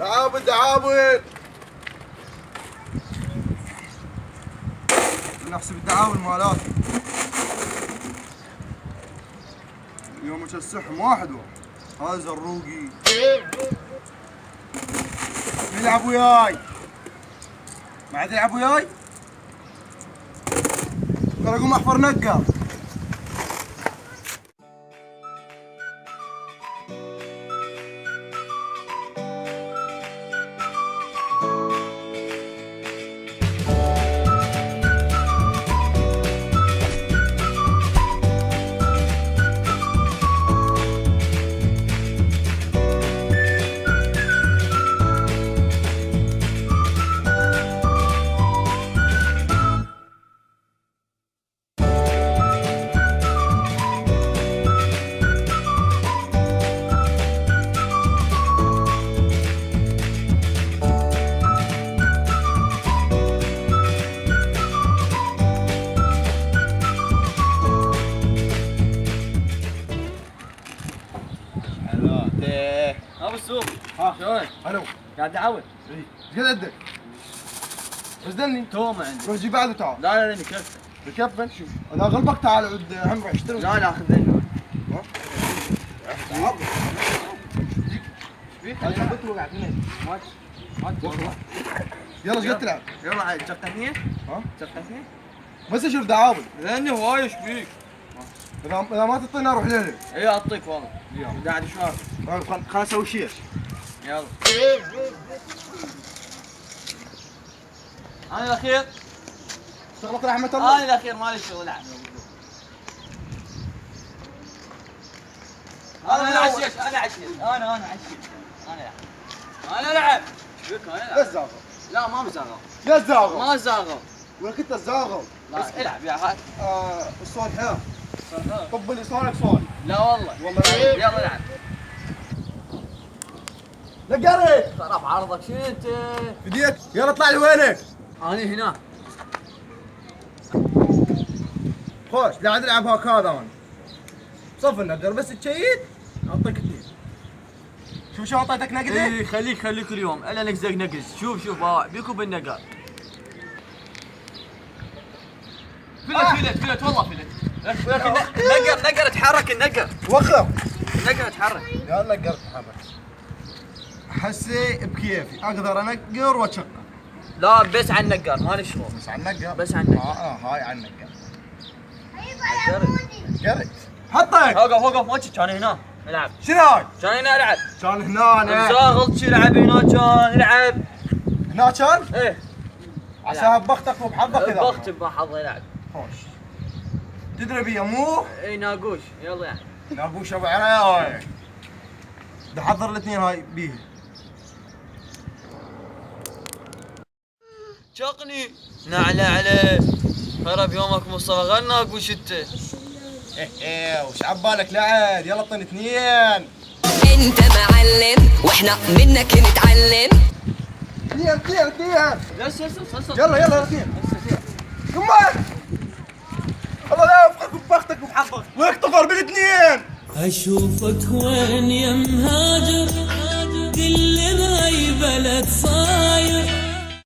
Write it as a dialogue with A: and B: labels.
A: عابد عابد نحسب التعاون مالاتي اليوم السحم واحد هذا زروقي يلعب وياي ما عاد يلعب وياي ترى اقوم احفر نقه
B: ابو السوق
A: ها
B: شلونك؟
A: الو
B: قاعد تعاون؟
A: اي ايش قد عندك؟ وزني
B: تو ما عندي
A: روح جيب بعده تعال
B: لا لاني كفت
A: بكفن شوف انا اغلبك تعال عود هم راح اشتري
B: لا خذني
A: تعال
B: ايش
A: انا حبيت وقع اثنين
B: ما
A: يلا ايش قد تلعب؟
B: يلا عاد شقة اثنين؟
A: ها؟
B: شقة اثنين؟
A: بس اشوف دعاوي
B: لاني هواي ايش فيك؟
A: اذا ما تعطيني اروح ليلي
B: اي اعطيك والله قاعد شوار
A: خل اسوي شيء
B: يلا انا الاخير
A: شغلك رحمة الله
B: انا الاخير مالي شغل العب انا عشيت انا العب فيك انا
A: لا
B: العب
A: الزاغل
B: لا ما مزاغل
A: لا الزاغل
B: ما زاغل
A: ولا كنت الزاغل
B: لا العب يا هات
A: الصوت حلو طب لي صالك صوت
B: لا والله يلا العب
A: لقريت
B: ترى بعرضك شنو انت؟
A: بديت يلا اطلع لي وينك
B: انا هنا
A: خوش لا عاد العب هكذا انا صف النقر بس تشيد اعطيك اثنين شوف شو اعطيتك نقدة
B: اي خليك اليوم الا نقزق نقز شوف باوع بيكو بالنقر فلت والله فلت نقر تحرك النقر
A: وخر
B: النقر تحرك
A: يا نقر تحرك حسي بكيفي اقدر انقر واشقه
B: لا بس على النقر مالي شغل
A: بس على النقر
B: بس على النقر
A: هاي على النقر
B: نقرت
A: حطك
B: وقف ما كان هنا العب
A: شنو هاي؟
B: كان هنا العب
A: كان هنا انا
B: زاغلت العب هنا كان العب
A: هنا كان؟
B: ايه
A: عشان بختك وبحظك كذا
B: بخت بحظ يلعب
A: خوش تدري بي مو؟
B: اي ناقوش يلا يعني
A: ناقوش ابو عراي بحضر الاثنين هاي بيه
B: شقني نعلى عليه خرب يومك مصطفى غير ناقوش انت
A: ايه وش عبالك لعد يلا اعطيني اثنين
C: انت معلم واحنا منك نتعلم
A: اثنين
B: لسه
A: يلا اثنين كمان الله لا يوفقك ببختك وبحظك واقتفر بالاثنين
D: اشوفك وين يا مهاجر قل لي بهاي بلد صاير